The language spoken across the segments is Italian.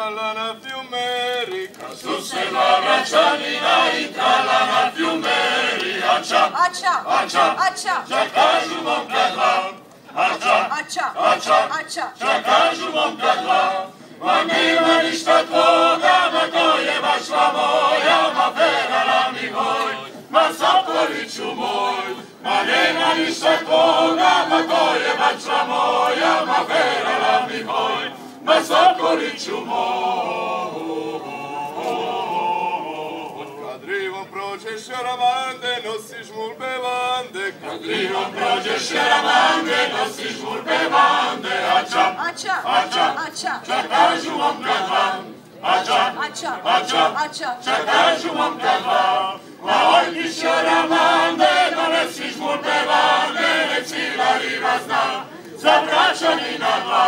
trala na fiumeri, su se la bracianina i trala na fiumeri, accia, Accia, accia, accia, già kažu momka dva, accia, accia, accia, accia. già kažu momka dva, ma nema ništa tvoga, ma to je bašla moja, ma perala mi hoj, ma Zaporiću moj, ma nema ništa tvoga, ma to je bašla moja, ma perala mi hoj, ma Zaporiću moj. kad rivom prođeš jaramande, nosiš mulbe vande, Kad rivom prođeš jaramande, nosiš mulbe vande, ača, Accia, ača, accia, ča kažu momka dva, ača, accia, ača, accia. ča kažu momka dva, ma oj ti jaramande, donesiš mulbe vande, nek cila riva zna, za braćanina dva,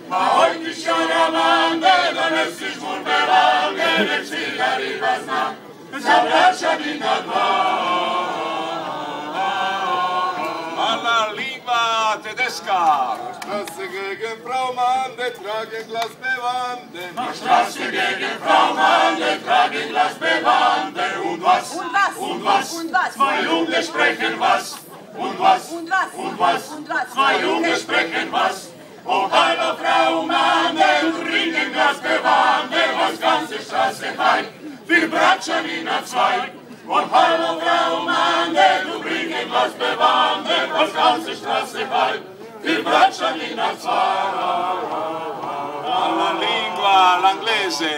ma oj ti jaramande, donesiš mulbe vande, nek cila riva zna, za braćanina dva. alla lingua tedesca. Strasse gegen Frau Mande, tragen Glas bevande. Straße gegen Frau Mande, tragen Glas bevande. Und was? Und was? Und was? Und was? Zwei Junge sprechen was? Und was? Und was? Und was? Und was? Zwei Junge sprechen was? Oh, hallo Frau Mande, und trinken Glas bevande, was ganze Straße heim. Wir Bratschanina zwei. Und hallo Frau Mande, du bringen Glas bevande, was ganze Straße heim. Wir Bratschanina zwei. Alla lingua l'inglese.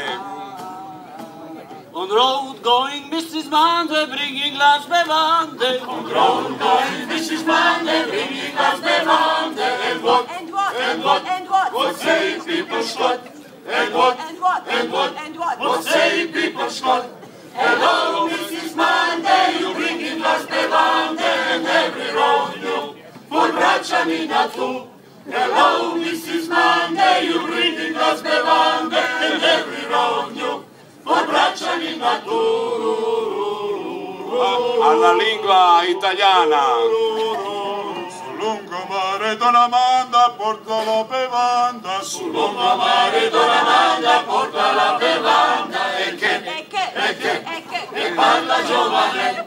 On road going, Mrs. Mande, bringing glass bevande. On road going, Mrs. Mande, bringing Glas bevande. And what? And what? And what? And what? What say people Scott? And what? And what? And what? And what? What say people Scott? Hello, Mrs. Monday, you bringing Glas bevande, and every road you for Bratschanina too. Hello, Mrs. Monday, you bringing Glas bevande, and every road you for Bratschanina too. Alla lingua italiana. Sul lungomare Donna Amanda porta la bevanda. Sul lungomare Donna Amanda porta la bevanda, e che e parla giovane,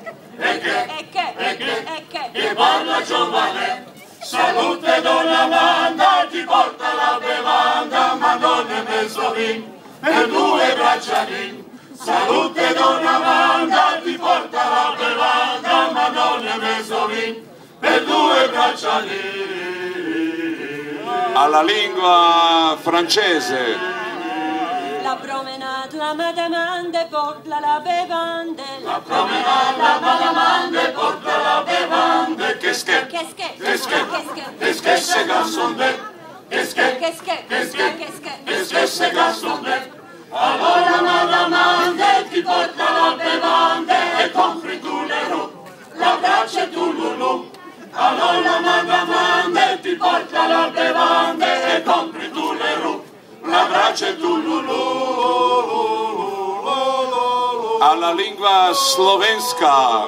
e parla giovane. Salute Donna Amanda, ti porta la bevanda, ma non è mezzo vin, per due braccianin. Salute Donna Amanda, ti porta la bevanda, ma non è mezzo vin, per due braccianin. Alla lingua francese. La promenade, la madamande, porta la bevande. La promenade, la madamande, porta la bevande. Qu'est-ce que, Qu'est-ce que? qu'est-ce que, Qu'est-ce que? qu'est-ce que ce garçon de, qu'est-ce que, Qu'est-ce que? qu'est-ce que, Qu'est-ce que? qu'est-ce que ce garçon de. Allora madamande, ti porta la bevande e compri tu le robe, la braccia e tu lulu. Allora madamande, ti porta la bevande e compri tu le robe, la braccia e tu lulu. Alla lingua slovenska.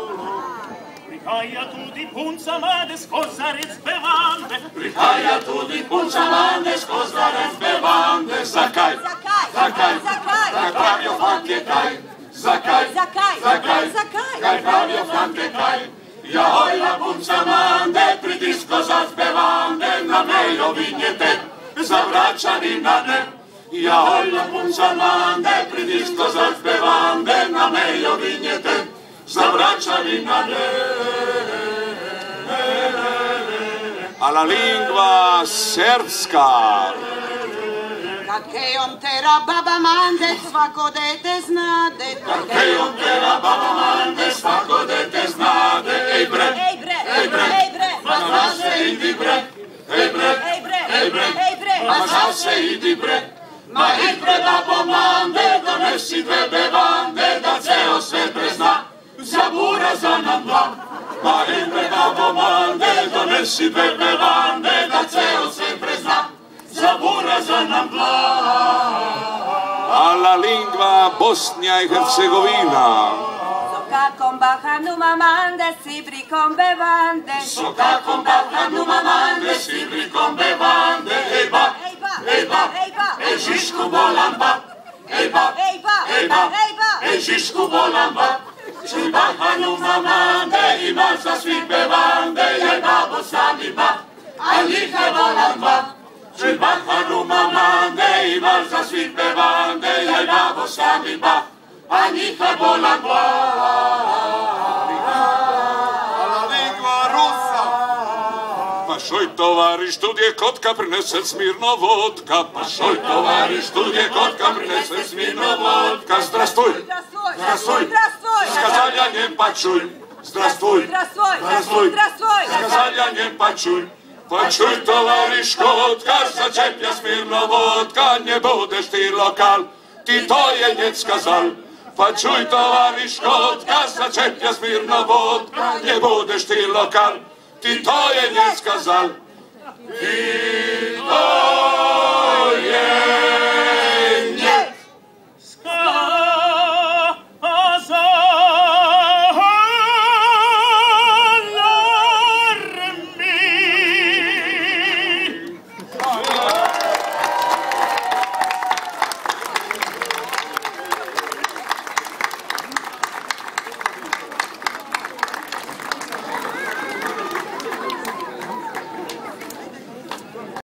Prihaja tudi punca mlade skozarec bevande. Prihaja tudi punca mlade skozarec bevande. Zakaj? Zakaj? Zakaj? Zakaj? Kaj pravijo fantje kaj? Zakaj? Zakaj? Zakaj? Zakaj? Kaj pravijo fantje kaj? Ja ojla punca mlade, pritisko za bevande, na mejo vinjete, za vraćanina ne. Ja ojla punca mlade, pritisko za bevande, na mejo vinjete, za vraćanina ne. Alla lingua srpska. Kakejom tera baba mande, svako dete znade. Kakejom tera baba mande, svako dete znade. Ej bre, Ej bre, ej bre, ej bre, ma zna se idi bre. Ej bre, ej bre, ej bre, ej bre. ma zna se idi bre. Ma ej bre babo mande, donesi dve bevande, da ceo svet prezna, za buraza nam dva. Ma ej bre babo mande, donesi dve bevande, da ceo svet prezna, za buraza nam dva. Alla lingua Bosnia e Hercegovina. Sokakom bahanu mamande, sibrikom bevande. Sokakom bahanu mamande, sibrikom bevande. Ej ba, Ej ba, ej ba, ej ba. ej žišku bolan ba. ej bab, ej Žižku volam bab. Čuj bahanu mamande, imam za svih bevande, jaj babo sami bab, a njih ne volam bab. Čuj bahanu mamande, imam za svih bevande, jaj babo sami bab, a njih ne volam bab. Pašoj tovariš, tu je kotka, prinese smirno vodka. Pašoj tovariš, tu je kotka, prinese smirno vodka. Zdrastuj, zdrastuj, s kazaljanjem pa čuj. Zdrastuj, zdrastuj, s kazaljanjem pa čuj. Pa čuj tovariš kotka, začeplja smirno vodka, nie budeš ti lokal, ti to je njec skazal. Pa čuj tovariš kotka, začeplja smirno vodka, nie budeš ti lokal, ti to je njec skazal.